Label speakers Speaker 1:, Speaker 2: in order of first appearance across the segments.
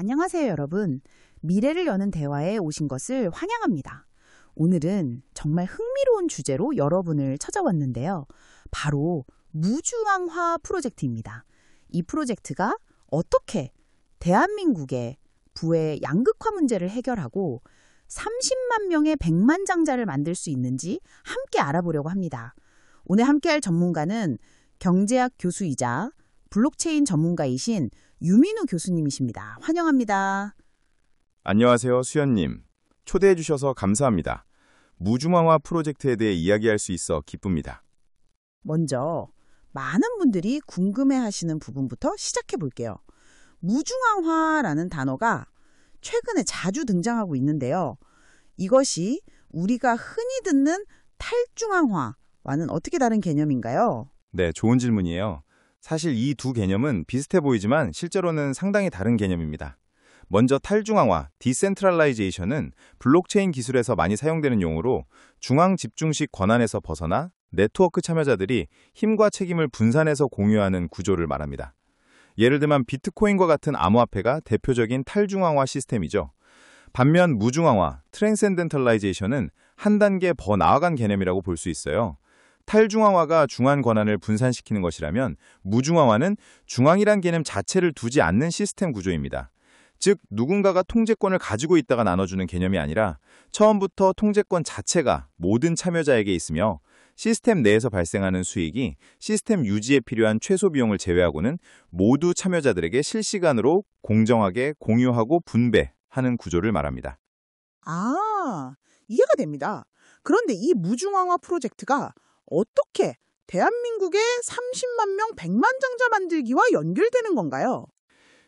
Speaker 1: 안녕하세요, 여러분. 미래를 여는 대화에 오신 것을 환영합니다. 오늘은 정말 흥미로운 주제로 여러분을 찾아왔는데요. 바로 무중앙화 프로젝트입니다. 이 프로젝트가 어떻게 대한민국의 부의 양극화 문제를 해결하고 30만 명의 백만장자를 만들 수 있는지 함께 알아보려고 합니다. 오늘 함께할 전문가는 경제학 교수이자 블록체인 전문가이신 유민우 교수님이십니다. 환영합니다.
Speaker 2: 안녕하세요, 수연님. 초대해 주셔서 감사합니다. 무중앙화 프로젝트에 대해 이야기할 수 있어 기쁩니다.
Speaker 1: 먼저 많은 분들이 궁금해하시는 부분부터 시작해 볼게요. 무중앙화라는 단어가 최근에 자주 등장하고 있는데요. 이것이 우리가 흔히 듣는 탈중앙화와는 어떻게 다른 개념인가요?
Speaker 2: 네, 좋은 질문이에요. 사실 이 두 개념은 비슷해 보이지만 실제로는 상당히 다른 개념입니다. 먼저 탈중앙화, 디센트럴라이제이션은 블록체인 기술에서 많이 사용되는 용어로 중앙 집중식 권한에서 벗어나 네트워크 참여자들이 힘과 책임을 분산해서 공유하는 구조를 말합니다. 예를 들면 비트코인과 같은 암호화폐가 대표적인 탈중앙화 시스템이죠. 반면 무중앙화, 트랜센덴탈라이제이션은 한 단계 더 나아간 개념이라고 볼 수 있어요. 탈중앙화가 중앙 권한을 분산시키는 것이라면 무중앙화는 중앙이란 개념 자체를 두지 않는 시스템 구조입니다. 즉, 누군가가 통제권을 가지고 있다가 나눠주는 개념이 아니라 처음부터 통제권 자체가 모든 참여자에게 있으며 시스템 내에서 발생하는 수익이 시스템 유지에 필요한 최소 비용을 제외하고는 모두 참여자들에게 실시간으로 공정하게 공유하고 분배하는 구조를 말합니다.
Speaker 3: 아, 이해가 됩니다. 그런데 이 무중앙화 프로젝트가 어떻게 대한민국의 30만 명 백만장자 만들기와 연결되는 건가요?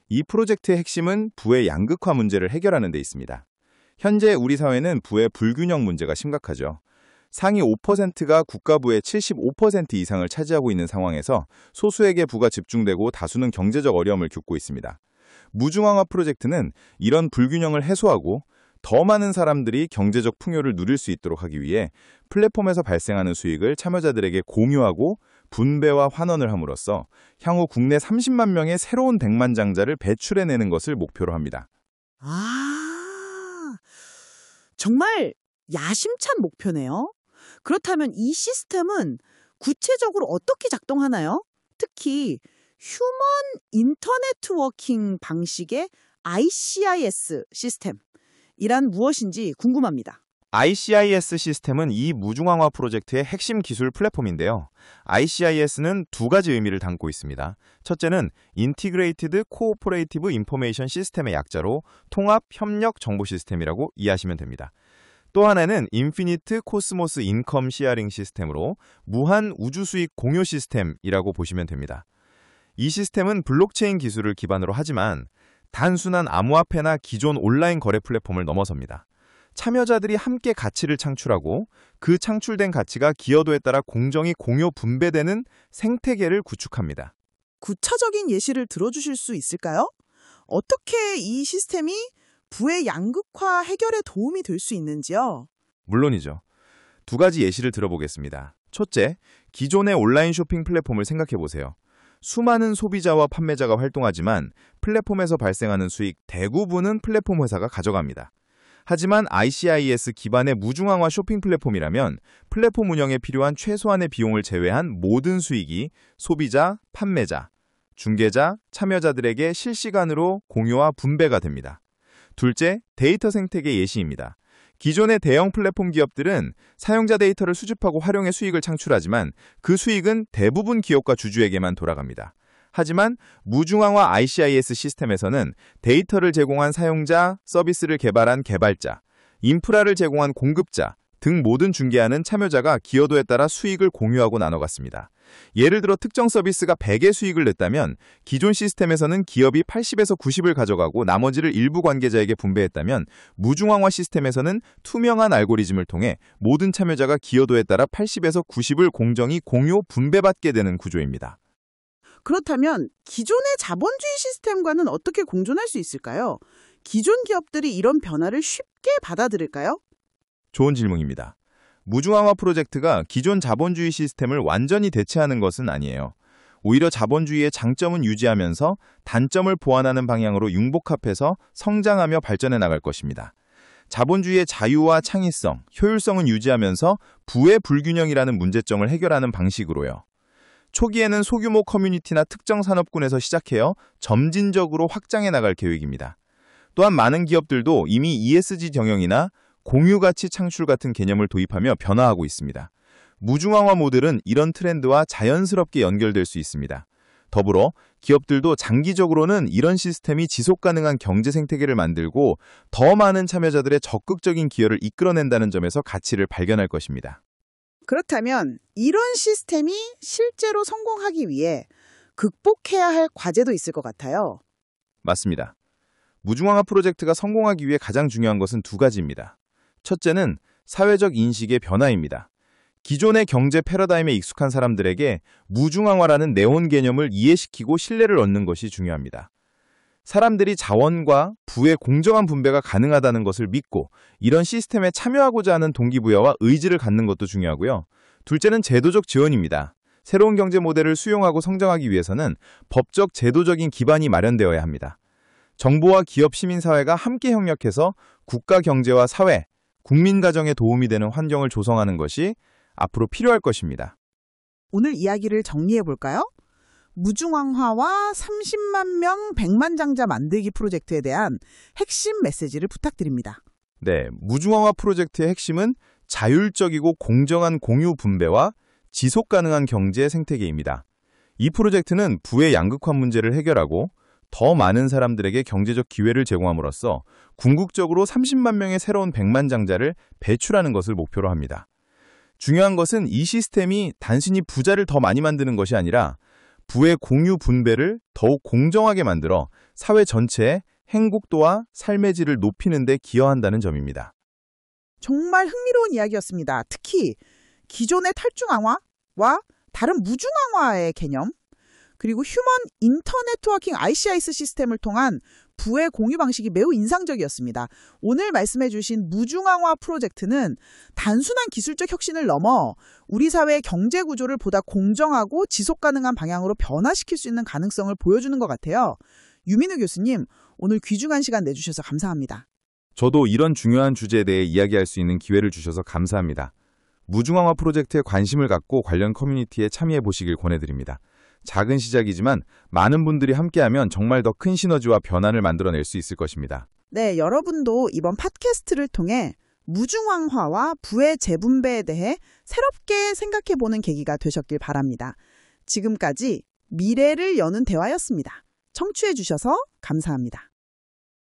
Speaker 2: 이 프로젝트의 핵심은 부의 양극화 문제를 해결하는 데 있습니다. 현재 우리 사회는 부의 불균형 문제가 심각하죠. 상위 5%가 국가부의 75% 이상을 차지하고 있는 상황에서 소수에게 부가 집중되고 다수는 경제적 어려움을 겪고 있습니다. 무중앙화 프로젝트는 이런 불균형을 해소하고 더 많은 사람들이 경제적 풍요를 누릴 수 있도록 하기 위해 플랫폼에서 발생하는 수익을 참여자들에게 공유하고 분배와 환원을 함으로써 향후 국내 30만 명의 새로운 백만장자를 배출해내는 것을 목표로 합니다.
Speaker 3: 아, 정말 야심찬 목표네요. 그렇다면 이 시스템은 구체적으로 어떻게 작동하나요? 특히 휴먼 인터네트워킹 방식의 ICIS 시스템. 이란 무엇인지 궁금합니다.
Speaker 2: ICIS 시스템은 이 무중앙화 프로젝트의 핵심 기술 플랫폼인데요. ICIS는 두 가지 의미를 담고 있습니다. 첫째는 Integrated Cooperative Information System의 약자로 통합 협력 정보 시스템이라고 이해하시면 됩니다. 또 하나는 Infinite Cosmos Income Sharing 시스템으로 무한 우주 수익 공유 시스템이라고 보시면 됩니다. 이 시스템은 블록체인 기술을 기반으로 하지만 단순한 암호화폐나 기존 온라인 거래 플랫폼을 넘어섭니다. 참여자들이 함께 가치를 창출하고 그 창출된 가치가 기여도에 따라 공정히 공유 분배되는 생태계를 구축합니다.
Speaker 3: 구체적인 예시를 들어주실 수 있을까요? 어떻게 이 시스템이 부의 양극화 해결에 도움이 될 수 있는지요?
Speaker 2: 물론이죠. 두 가지 예시를 들어보겠습니다. 첫째, 기존의 온라인 쇼핑 플랫폼을 생각해 보세요. 수많은 소비자와 판매자가 활동하지만 플랫폼에서 발생하는 수익 대부분은 플랫폼 회사가 가져갑니다. 하지만 ICIS 기반의 무중앙화 쇼핑 플랫폼이라면 플랫폼 운영에 필요한 최소한의 비용을 제외한 모든 수익이 소비자, 판매자, 중개자, 참여자들에게 실시간으로 공유와 분배가 됩니다. 둘째, 데이터 생태계 예시입니다. 기존의 대형 플랫폼 기업들은 사용자 데이터를 수집하고 활용해 수익을 창출하지만 그 수익은 대부분 기업과 주주에게만 돌아갑니다. 하지만 무중앙화 ICIS 시스템에서는 데이터를 제공한 사용자, 서비스를 개발한 개발자, 인프라를 제공한 공급자 등 모든 중개하는 참여자가 기여도에 따라 수익을 공유하고 나눠갔습니다. 예를 들어 특정 서비스가 100의 수익을 냈다면 기존 시스템에서는 기업이 80에서 90을 가져가고 나머지를 일부 관계자에게 분배했다면 무중앙화 시스템에서는 투명한 알고리즘을 통해 모든 참여자가 기여도에 따라 80에서 90을 공정히 공유 분배받게 되는 구조입니다.
Speaker 3: 그렇다면 기존의 자본주의 시스템과는 어떻게 공존할 수 있을까요? 기존 기업들이 이런 변화를 쉽게 받아들일까요?
Speaker 2: 좋은 질문입니다. 무중앙화 프로젝트가 기존 자본주의 시스템을 완전히 대체하는 것은 아니에요. 오히려 자본주의의 장점은 유지하면서 단점을 보완하는 방향으로 융복합해서 성장하며 발전해 나갈 것입니다. 자본주의의 자유와 창의성, 효율성은 유지하면서 부의 불균형이라는 문제점을 해결하는 방식으로요. 초기에는 소규모 커뮤니티나 특정 산업군에서 시작해요 점진적으로 확장해 나갈 계획입니다. 또한 많은 기업들도 이미 ESG 경영이나 공유가치 창출 같은 개념을 도입하며 변화하고 있습니다. 무중앙화 모델은 이런 트렌드와 자연스럽게 연결될 수 있습니다. 더불어 기업들도 장기적으로는 이런 시스템이 지속가능한 경제 생태계를 만들고 더 많은 참여자들의 적극적인 기여를 이끌어낸다는 점에서 가치를 발견할 것입니다.
Speaker 3: 그렇다면 이런 시스템이 실제로 성공하기 위해 극복해야 할 과제도 있을 것 같아요.
Speaker 2: 맞습니다. 무중앙화 프로젝트가 성공하기 위해 가장 중요한 것은 두 가지입니다. 첫째는 사회적 인식의 변화입니다. 기존의 경제 패러다임에 익숙한 사람들에게 무중앙화라는 네온 개념을 이해시키고 신뢰를 얻는 것이 중요합니다. 사람들이 자원과 부의 공정한 분배가 가능하다는 것을 믿고 이런 시스템에 참여하고자 하는 동기부여와 의지를 갖는 것도 중요하고요. 둘째는 제도적 지원입니다. 새로운 경제 모델을 수용하고 성장하기 위해서는 법적 제도적인 기반이 마련되어야 합니다. 정부와 기업, 시민사회가 함께 협력해서 국가 경제와 사회, 국민 가정에 도움이 되는 환경을 조성하는 것이 앞으로 필요할 것입니다.
Speaker 3: 오늘 이야기를 정리해 볼까요? 무중앙화와 30만 명 100만 장자 만들기 프로젝트에 대한 핵심 메시지를 부탁드립니다.
Speaker 2: 네, 무중앙화 프로젝트의 핵심은 자율적이고 공정한 공유 분배와 지속 가능한 경제 생태계입니다. 이 프로젝트는 부의 양극화 문제를 해결하고 더 많은 사람들에게 경제적 기회를 제공함으로써 궁극적으로 30만 명의 새로운 100만 장자를 배출하는 것을 목표로 합니다. 중요한 것은 이 시스템이 단순히 부자를 더 많이 만드는 것이 아니라 부의 공유 분배를 더욱 공정하게 만들어 사회 전체의 행복도와 삶의 질을 높이는 데 기여한다는 점입니다.
Speaker 3: 정말 흥미로운 이야기였습니다. 특히 기존의 탈중앙화와 다른 무중앙화의 개념, 그리고 휴먼 인터네트워킹 ICIS 시스템을 통한 부의 공유 방식이 매우 인상적이었습니다. 오늘 말씀해 주신 무중앙화 프로젝트는 단순한 기술적 혁신을 넘어 우리 사회의 경제 구조를 보다 공정하고 지속 가능한 방향으로 변화시킬 수 있는 가능성을 보여주는 것 같아요. 유민우 교수님, 오늘 귀중한 시간 내주셔서 감사합니다.
Speaker 2: 저도 이런 중요한 주제에 대해 이야기할 수 있는 기회를 주셔서 감사합니다. 무중앙화 프로젝트에 관심을 갖고 관련 커뮤니티에 참여해 보시길 권해드립니다. 작은 시작이지만 많은 분들이 함께하면 정말 더 큰 시너지와 변화를 만들어낼 수 있을 것입니다.
Speaker 3: 네, 여러분도 이번 팟캐스트를 통해 무중앙화와 부의 재분배에 대해 새롭게 생각해보는 계기가 되셨길 바랍니다. 지금까지 미래를 여는 대화였습니다. 청취해주셔서 감사합니다.